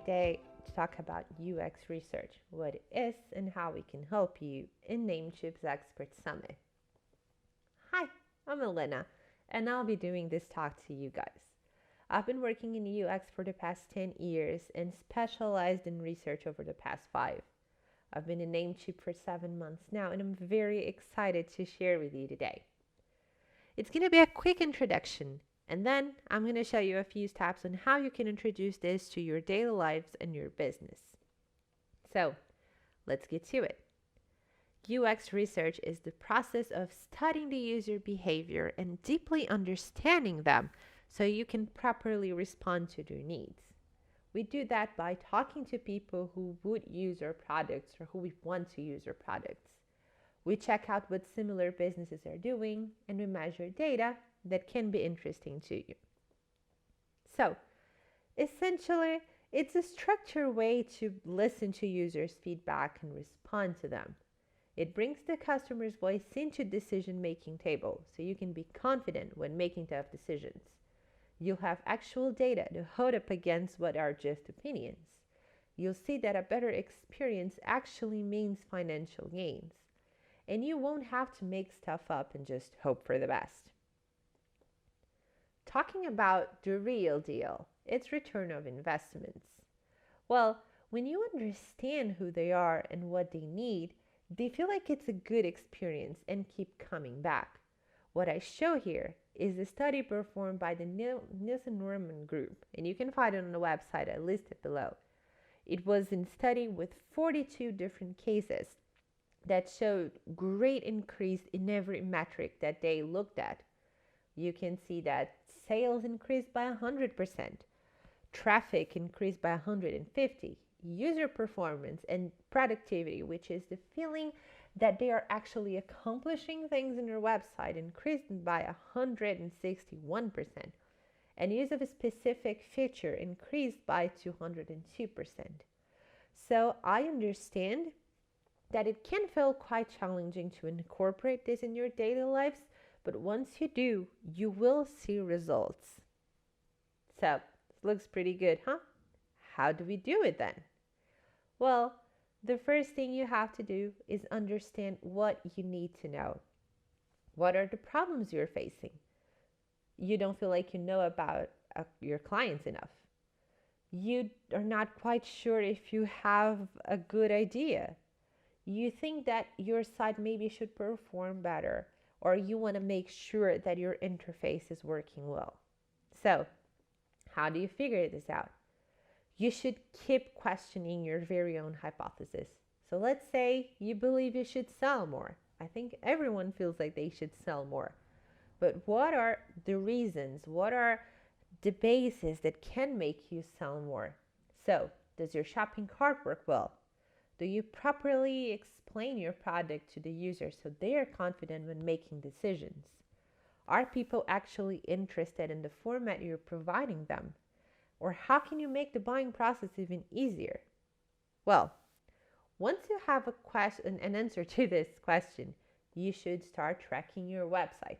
today to talk about UX research, what it is, and how we can help you in Namecheap's Expert Summit. Hi, I'm Helena, and I'll be doing this talk to you guys. I've been working in UX for the past 10 years and specialized in research over the past 5. I've been in Namecheap for 7 months now, and I'm very excited to share with you today. It's going to be a quick introduction, and then I'm going to show you a few steps on how you can introduce this to your daily lives and your business. So, let's get to it. UX research is the process of studying the user behavior and deeply understanding them so you can properly respond to their needs. We do that by talking to people who would use our products or who we want to use our products. We check out what similar businesses are doing, and we measure data that can be interesting to you. So, essentially, it's a structured way to listen to users' feedback and respond to them. It brings the customer's voice into decision-making table so you can be confident when making tough decisions. You'll have actual data to hold up against what are just opinions. You'll see that a better experience actually means financial gains. And you won't have to make stuff up and just hope for the best. Talking about the real deal, it's return of investments. Well, when you understand who they are and what they need, they feel like it's a good experience and keep coming back. What I show here is a study performed by the Nielsen-Norman Group, and you can find it on the website I listed below. It was in study with 42 different cases that showed great increase in every metric that they looked at. You can see that sales increased by 100%, traffic increased by 150%, user performance and productivity, which is the feeling that they are actually accomplishing things in your website, increased by 161%, and use of a specific feature increased by 202%. So I understand that it can feel quite challenging to incorporate this in your daily lives, but once you do, you will see results. So, this looks pretty good, huh? How do we do it then? Well, the first thing you have to do is understand what you need to know. What are the problems you're facing? You don't feel like you know about your clients enough. You are not quite sure if you have a good idea. You think that your site maybe should perform better, or you want to make sure that your interface is working well. So, how do you figure this out? You should keep questioning your very own hypothesis. So let's say you believe you should sell more. I think everyone feels like they should sell more. But what are the reasons? What are the bases that can make you sell more? So, does your shopping cart work well? Do you properly explain your product to the user so they are confident when making decisions? Are people actually interested in the format you're providing them? Or how can you make the buying process even easier? Well, once you have an answer to this question, you should start tracking your website.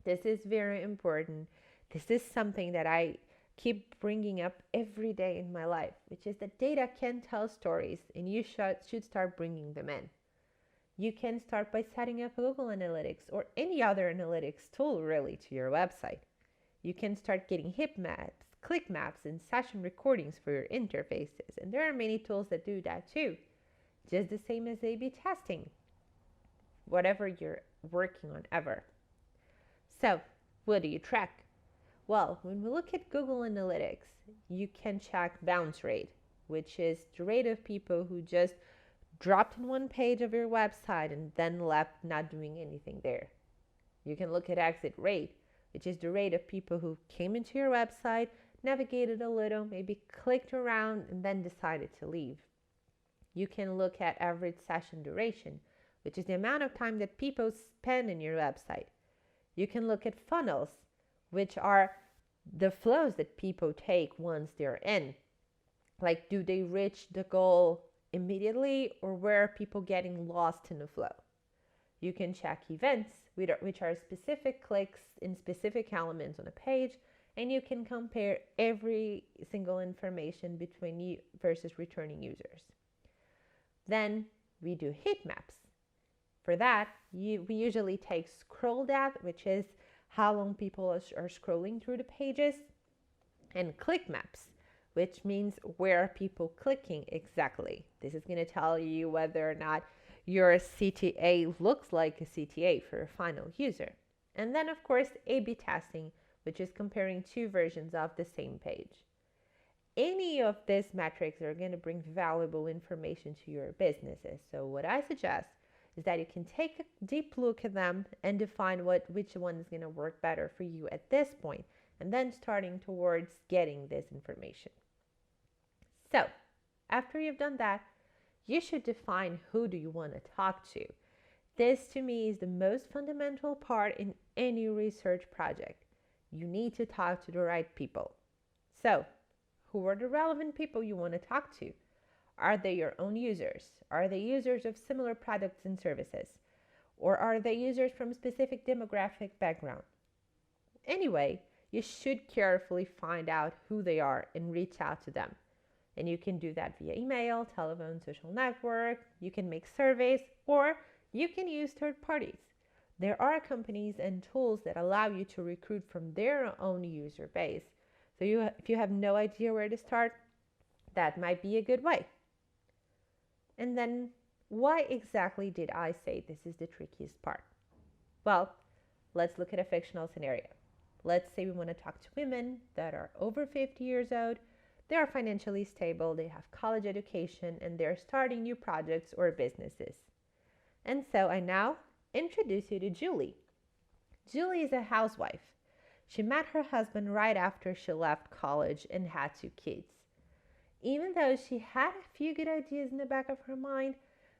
This is very important. This is something that I keep bringing up every day in my life, which is that data can tell stories and you should start bringing them in. You can start by setting up Google Analytics or any other analytics tool really to your website. You can start getting heat maps, click maps, and session recordings for your interfaces. And there are many tools that do that too, just the same as A/B testing, whatever you're working on ever. So, what do you track? Well, when we look at Google Analytics, you can check bounce rate, which is the rate of people who just dropped on one page of your website and then left not doing anything there. You can look at exit rate, which is the rate of people who came into your website, navigated a little, maybe clicked around, and then decided to leave. You can look at average session duration, which is the amount of time that people spend in your website. You can look at funnels, which are the flows that people take once they're in. Like, do they reach the goal immediately, or where are people getting lost in the flow? You can check events, which are specific clicks in specific elements on a page, and you can compare every single information between you versus returning users. Then we do heat maps. For that, we usually take scroll depth, which is how long people are scrolling through the pages, and click maps, which means where are people clicking exactly. This is going to tell you whether or not your CTA looks like a CTA for a final user. And then, of course, A/B testing, which is comparing two versions of the same page. Any of these metrics are going to bring valuable information to your businesses. So what I suggest is that you can take a deep look at them and define which one is going to work better for you at this point, and then starting towards getting this information. So after you've done that, you should define who do you want to talk to. This to me is the most fundamental part in any research project. You need to talk to the right people. So who are the relevant people you want to talk to? Are they your own users? Are they users of similar products and services? Or are they users from a specific demographic background? Anyway, you should carefully find out who they are and reach out to them. And you can do that via email, telephone, social network. You can make surveys, or you can use third parties. There are companies and tools that allow you to recruit from their own user base. So if you have no idea where to start, that might be a good way. And then, why exactly did I say this is the trickiest part? Well, let's look at a fictional scenario. Let's say we want to talk to women that are over 50 years old. They are financially stable, they have college education, and they're starting new projects or businesses. And so I now introduce you to Julie. Julie is a housewife. She met her husband right after she left college and had 2 kids. Even though she had a few good ideas in the back of her mind,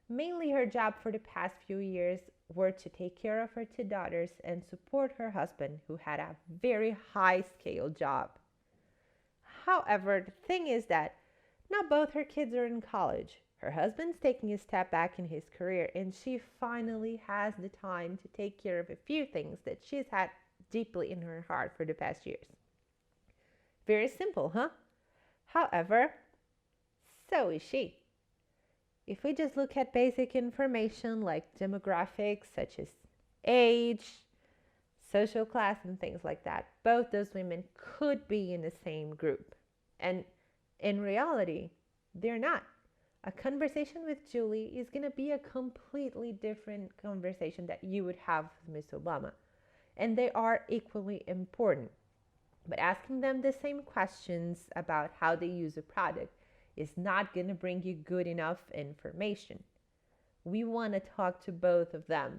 mainly her job for the past few years were to take care of her 2 daughters and support her husband, who had a very high-scale job. However, the thing is that now both her kids are in college. Her husband's taking a step back in his career, and she finally has the time to take care of a few things that she's had deeply in her heart for the past years. Very simple, huh? However, so is she. If we just look at basic information like demographics such as age, social class, and things like that, both those women could be in the same group. And in reality, they're not. A conversation with Julie is going to be a completely different conversation that you would have with Miss Obama. And they are equally important. But asking them the same questions about how they use a product is not going to bring you good enough information. We want to talk to both of them.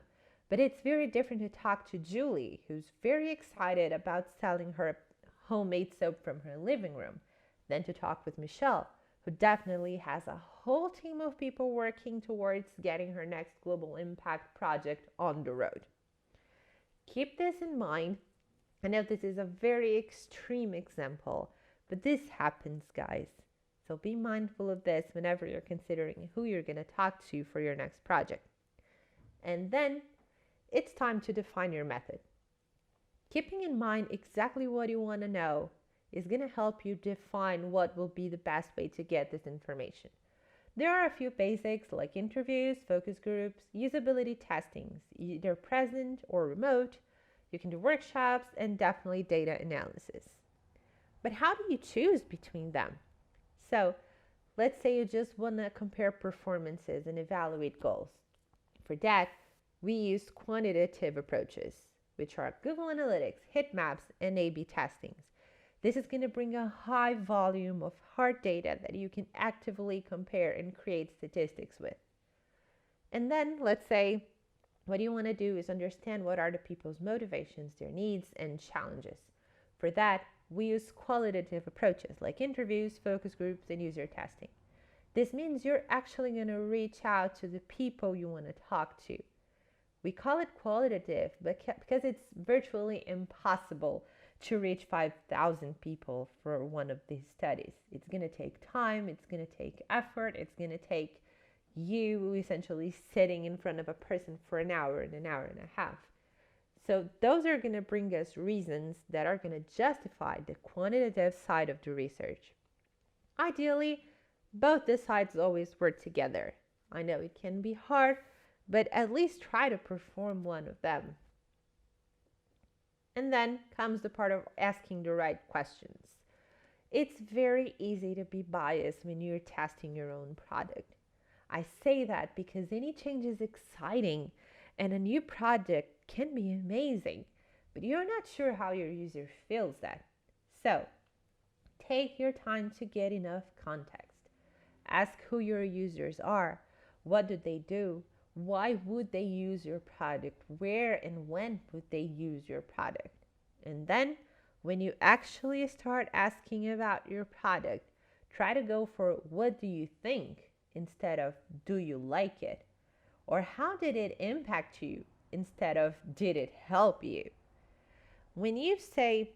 But it's very different to talk to Julie, who's very excited about selling her homemade soap from her living room, than to talk with Michelle, who definitely has a whole team of people working towards getting her next global impact project on the road. Keep this in mind. I know this is a very extreme example, but this happens, guys. So be mindful of this whenever you're considering who you're going to talk to for your next project. And then it's time to define your method. Keeping in mind exactly what you want to know is going to help you define what will be the best way to get this information. There are a few basics like interviews, focus groups, usability testings, either present or remote. You can do workshops and definitely data analysis. But how do you choose between them? So let's say you just want to compare performances and evaluate goals. For that, we use quantitative approaches, which are Google Analytics, heat maps, and A/B testings. This is going to bring a high volume of hard data that you can actively compare and create statistics with. And then let's say what you want to do is understand what are the people's motivations, their needs, and challenges. For that, we use qualitative approaches like interviews, focus groups, and user testing. This means you're actually going to reach out to the people you want to talk to. We call it qualitative because it's virtually impossible to reach 5,000 people for one of these studies. It's going to take time, it's going to take effort, it's going to take you essentially sitting in front of a person for an hour and a half. So those are going to bring us reasons that are going to justify the quantitative side of the research. Ideally, both the sides always work together. I know it can be hard, but at least try to perform one of them. And then comes the part of asking the right questions. It's very easy to be biased when you're testing your own product. I say that because any change is exciting and a new project can be amazing, but you're not sure how your user feels that. So, take your time to get enough context. Ask who your users are. What do they do? Why would they use your product? Where and when would they use your product? And then, when you actually start asking about your product, try to go for what do you think instead of do you like it? Or how did it impact you instead of did it help you? When you say,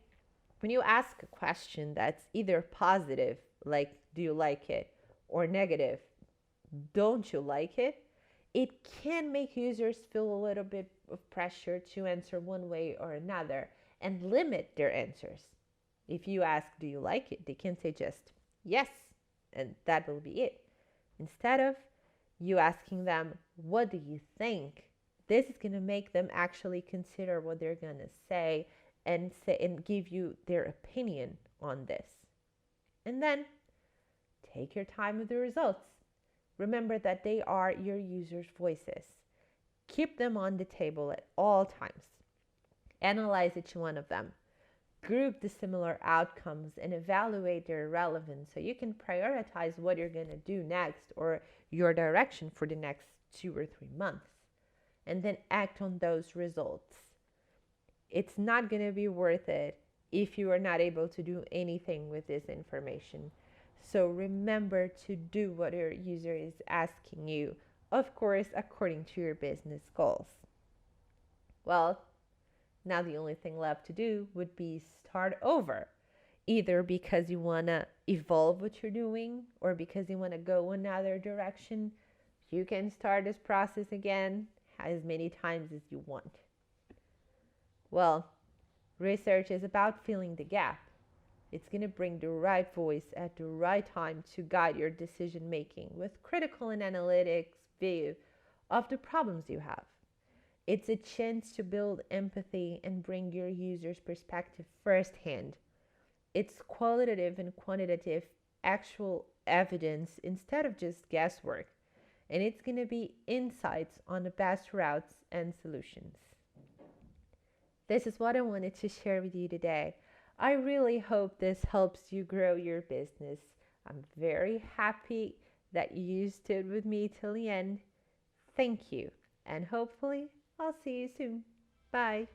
when you ask a question that's either positive, like do you like it, or negative, don't you like it, it can make users feel a little bit of pressure to answer one way or another and limit their answers. If you ask, do you like it? They can say just yes, and that will be it. Instead of you asking them, what do you think? This is going to make them actually consider what they're going to say and give you their opinion on this. And then take your time with the results. Remember that they are your users' voices. Keep them on the table at all times. Analyze each one of them. Group the similar outcomes and evaluate their relevance so you can prioritize what you're going to do next or your direction for the next 2 or 3 months. And then act on those results. It's not going to be worth it if you are not able to do anything with this information. So remember to do what your user is asking you, of course, according to your business goals. Well, now the only thing left to do would be start over, either because you want to evolve what you're doing or because you want to go another direction. You can start this process again as many times as you want. Well, research is about filling the gap. It's going to bring the right voice at the right time to guide your decision making with critical and analytics view of the problems you have. It's a chance to build empathy and bring your user's perspective firsthand. It's qualitative and quantitative actual evidence instead of just guesswork. And it's going to be insights on the best routes and solutions. This is what I wanted to share with you today. I really hope this helps you grow your business. I'm very happy that you stood with me till the end. Thank you, and hopefully I'll see you soon. Bye.